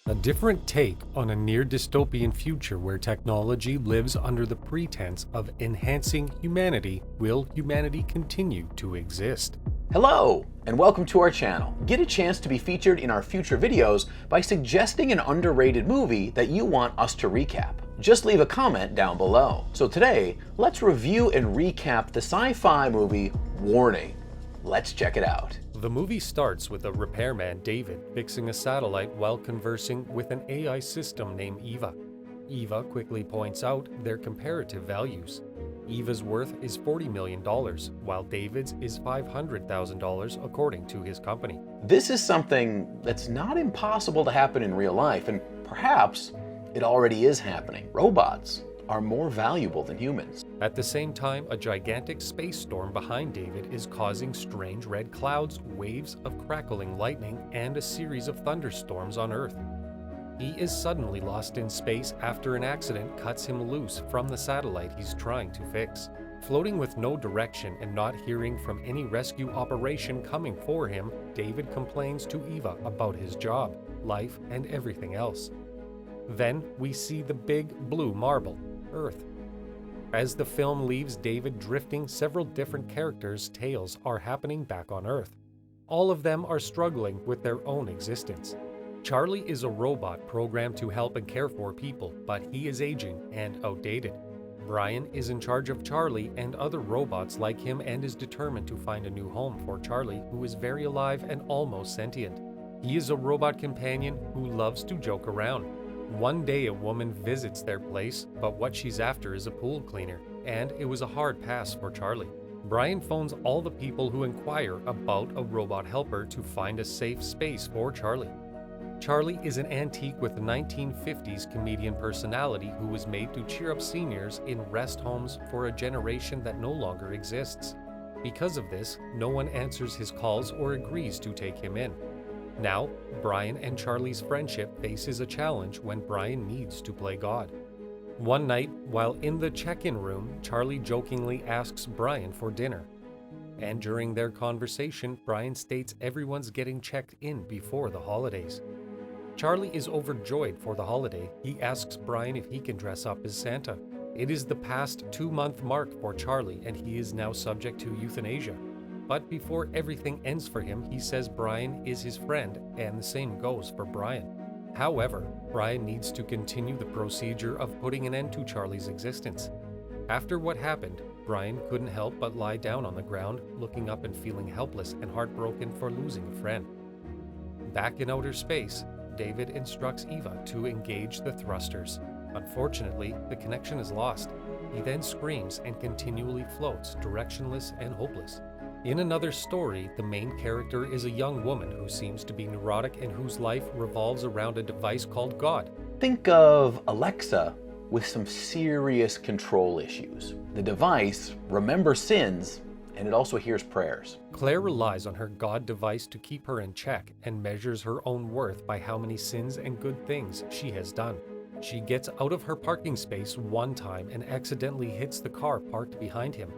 A different take on a near dystopian future where technology lives under the pretense of enhancing humanity. Will humanity continue to exist? Hello, and welcome to our channel. Get a chance to be featured in our future videos by suggesting an underrated movie that you want us to recap. Just leave a comment down below. So today, let's review and recap the sci-fi movie Warning. Let's check it out. The movie starts with a repairman, David, fixing a satellite while conversing with an AI system named Eva. Eva quickly points out their comparative values. Eva's worth is $40 million, while David's is $500,000 according to his company. This is something that's not impossible to happen in real life, and perhaps it already is happening. Robots are more valuable than humans. At the same time, a gigantic space storm behind David is causing strange red clouds, waves of crackling lightning, and a series of thunderstorms on Earth. He is suddenly lost in space after an accident cuts him loose from the satellite he's trying to fix. Floating with no direction and not hearing from any rescue operation coming for him, David complains to Eva about his job, life, and everything else. Then we see the big blue marble, Earth. As the film leaves David drifting, several different characters' tales are happening back on Earth. All of them are struggling with their own existence. Charlie is a robot programmed to help and care for people, but he is aging and outdated. Brian is in charge of Charlie and other robots like him and is determined to find a new home for Charlie, who is very alive and almost sentient. He is a robot companion who loves to joke around. One day a woman visits their place, but what she's after is a pool cleaner, and it was a hard pass for Charlie. Brian phones all the people who inquire about a robot helper to find a safe space for Charlie. Charlie is an antique with a 1950s comedian personality who was made to cheer up seniors in rest homes for a generation that no longer exists. Because of this, no one answers his calls or agrees to take him in. Now, Brian and Charlie's friendship faces a challenge when Brian needs to play God. One night, while in the check-in room, Charlie jokingly asks Brian for dinner. And during their conversation, Brian states everyone's getting checked in before the holidays. Charlie is overjoyed for the holiday. He asks Brian if he can dress up as Santa. It is the past 2-month mark for Charlie, and he is now subject to euthanasia. But before everything ends for him, he says Brian is his friend, and the same goes for Brian. However, Brian needs to continue the procedure of putting an end to Charlie's existence. After what happened, Brian couldn't help but lie down on the ground, looking up and feeling helpless and heartbroken for losing a friend. Back in outer space, David instructs Eva to engage the thrusters. Unfortunately, the connection is lost. He then screams and continually floats, directionless and hopeless. In another story, the main character is a young woman who seems to be neurotic and whose life revolves around a device called God. Think of Alexa with some serious control issues. The device remembers sins, and it also hears prayers. Claire relies on her God device to keep her in check and measures her own worth by how many sins and good things she has done. She gets out of her parking space one time and accidentally hits the car parked behind him.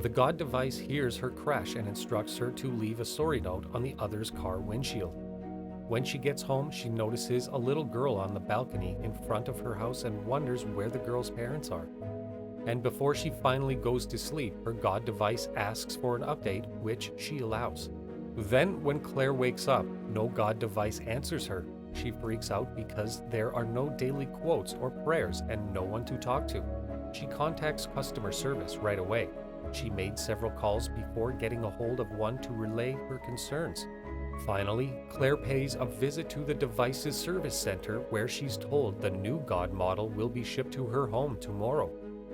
The God device hears her crash and instructs her to leave a sorry note on the other's car windshield. When she gets home, she notices a little girl on the balcony in front of her house and wonders where the girl's parents are. And before she finally goes to sleep, her God device asks for an update, which she allows. Then, when Claire wakes up, no God device answers her. She freaks out because there are no daily quotes or prayers and no one to talk to. She contacts customer service right away. She made several calls before getting a hold of one to relay her concerns. Finally, Claire pays a visit to the device's service center where she's told the new God model will be shipped to her home tomorrow.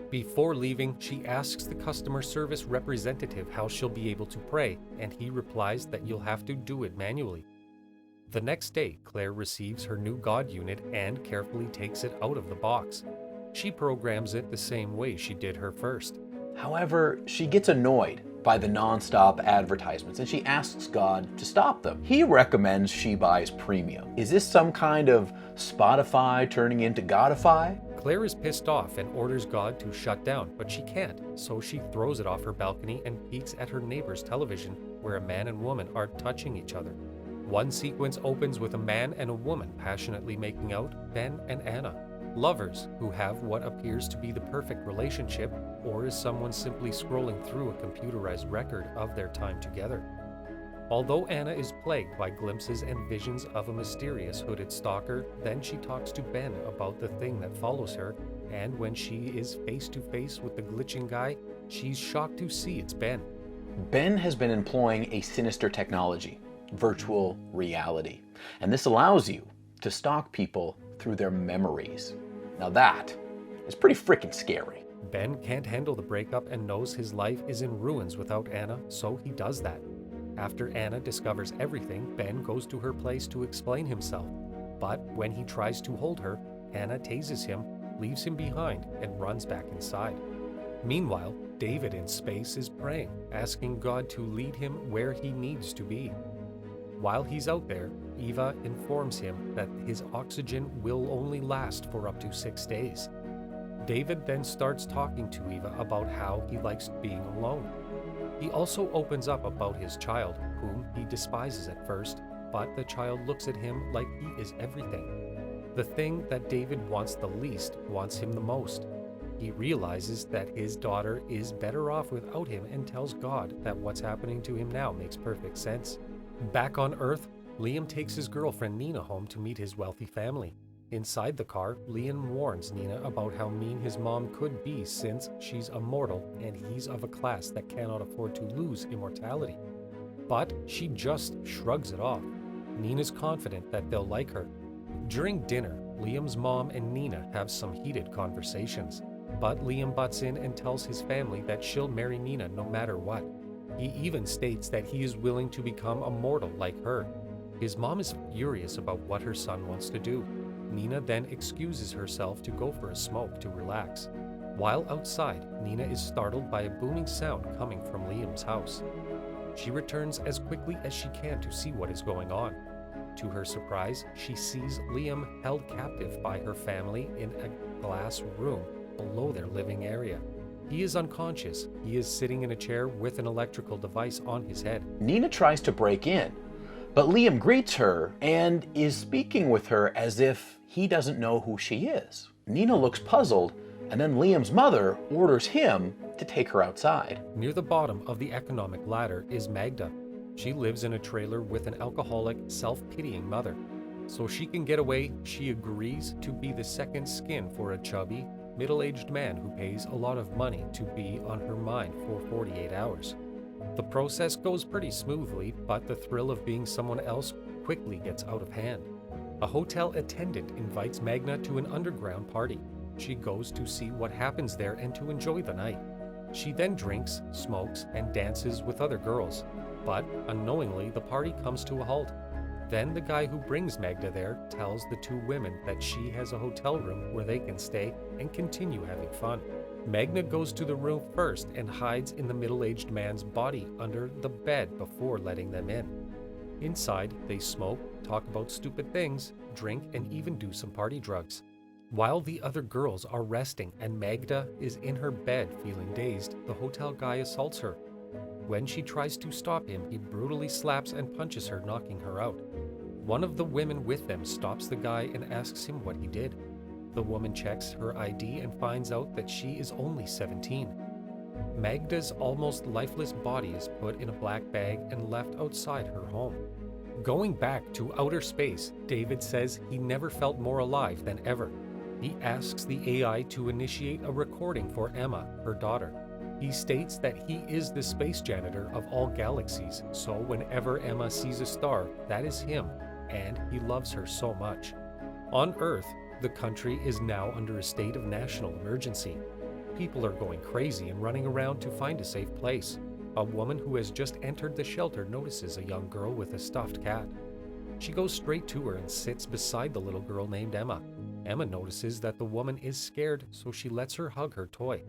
Before leaving, she asks the customer service representative how she'll be able to pray, and he replies that you'll have to do it manually. The next day, Claire receives her new God unit and carefully takes it out of the box. She programs it the same way she did her first. However, she gets annoyed by the non-stop advertisements and she asks God to stop them. He recommends she buys premium. Is this some kind of Spotify turning into Godify? Claire is pissed off and orders God to shut down, but she can't, so she throws it off her balcony and peeks at her neighbor's television where a man and woman are touching each other. One sequence opens with a man and a woman passionately making out, Ben and Anna, lovers who have what appears to be the perfect relationship, or is someone simply scrolling through a computerized record of their time together. Although Anna is plagued by glimpses and visions of a mysterious hooded stalker, then she talks to Ben about the thing that follows her, and when she is face to face with the glitching guy, she's shocked to see it's Ben. Ben has been employing a sinister technology, virtual reality, and this allows you to stalk people through their memories. Now that is pretty freaking scary. Ben can't handle the breakup and knows his life is in ruins without Anna, so he does that. After Anna discovers everything, Ben goes to her place to explain himself. But when he tries to hold her, Anna tases him, leaves him behind, and runs back inside. Meanwhile, David in space is praying, asking God to lead him where he needs to be. While he's out there, Eva informs him that his oxygen will only last for up to 6 days. David then starts talking to Eva about how he likes being alone. He also opens up about his child, whom he despises at first, but the child looks at him like he is everything. The thing that David wants the least wants him the most. He realizes that his daughter is better off without him and tells God that what's happening to him now makes perfect sense. Back on Earth, Liam takes his girlfriend Nina home to meet his wealthy family. Inside the car, Liam warns Nina about how mean his mom could be since she's immortal and he's of a class that cannot afford to lose immortality. But she just shrugs it off. Nina's confident that they'll like her. During dinner, Liam's mom and Nina have some heated conversations, but Liam butts in and tells his family that she'll marry Nina no matter what. He even states that he is willing to become immortal like her. His mom is furious about what her son wants to do. Nina then excuses herself to go for a smoke to relax. While outside, Nina is startled by a booming sound coming from Liam's house. She returns as quickly as she can to see what is going on. To her surprise, she sees Liam held captive by her family in a glass room below their living area. He is unconscious. He is sitting in a chair with an electrical device on his head. Nina tries to break in, but Liam greets her and is speaking with her as if he doesn't know who she is. Nina looks puzzled, and then Liam's mother orders him to take her outside. Near the bottom of the economic ladder is Magda. She lives in a trailer with an alcoholic, self-pitying mother. So she can get away, she agrees to be the second skin for a chubby, middle-aged man who pays a lot of money to be on her mind for 48 hours. The process goes pretty smoothly, but the thrill of being someone else quickly gets out of hand. A hotel attendant invites Magna to an underground party. She goes to see what happens there and to enjoy the night. She then drinks, smokes, and dances with other girls. But unknowingly, the party comes to a halt. Then the guy who brings Magda there tells the two women that she has a hotel room where they can stay and continue having fun. Magna goes to the room first and hides in the middle-aged man's body under the bed before letting them in. Inside, they smoke, talk about stupid things, drink, and even do some party drugs. While the other girls are resting and Magda is in her bed feeling dazed, the hotel guy assaults her. When she tries to stop him, he brutally slaps and punches her, knocking her out. One of the women with them stops the guy and asks him what he did. The woman checks her ID and finds out that she is only 17. Magda's almost lifeless body is put in a black bag and left outside her home. Going back to outer space, David says he never felt more alive than ever. He asks the AI to initiate a recording for Emma, her daughter. He states that he is the space janitor of all galaxies, so whenever Emma sees a star, that is him, and he loves her so much. On Earth, the country is now under a state of national emergency. People are going crazy and running around to find a safe place. A woman who has just entered the shelter notices a young girl with a stuffed cat. She goes straight to her and sits beside the little girl named Emma. Emma notices that the woman is scared, so she lets her hug her toy.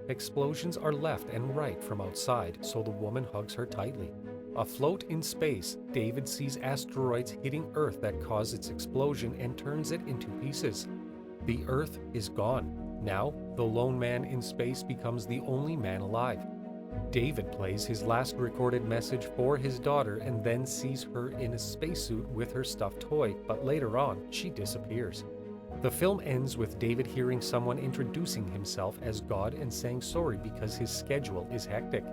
Explosions are left and right from outside, so the woman hugs her tightly. Afloat in space, David sees asteroids hitting Earth that cause its explosion and turns it into pieces. The Earth is gone. Now, the lone man in space becomes the only man alive. David plays his last recorded message for his daughter and then sees her in a spacesuit with her stuffed toy, but later on, she disappears. The film ends with David hearing someone introducing himself as God and saying sorry because his schedule is hectic.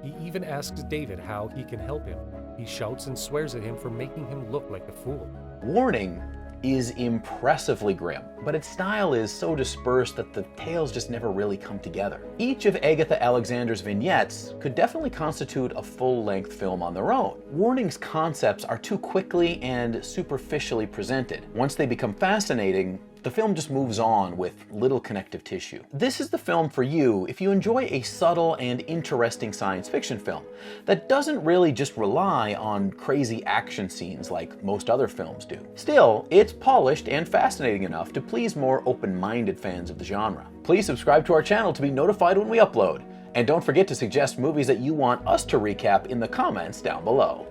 He even asks David how he can help him. He shouts and swears at him for making him look like a fool. Warning is impressively grim, but its style is so dispersed that the tales just never really come together. Each of Agatha Alexander's vignettes could definitely constitute a full-length film on their own. Warning's concepts are too quickly and superficially presented. Once they become fascinating, the film just moves on with little connective tissue. This is the film for you if you enjoy a subtle and interesting science fiction film that doesn't really just rely on crazy action scenes like most other films do. Still, it's polished and fascinating enough to please more open-minded fans of the genre. Please subscribe to our channel to be notified when we upload, and don't forget to suggest movies that you want us to recap in the comments down below.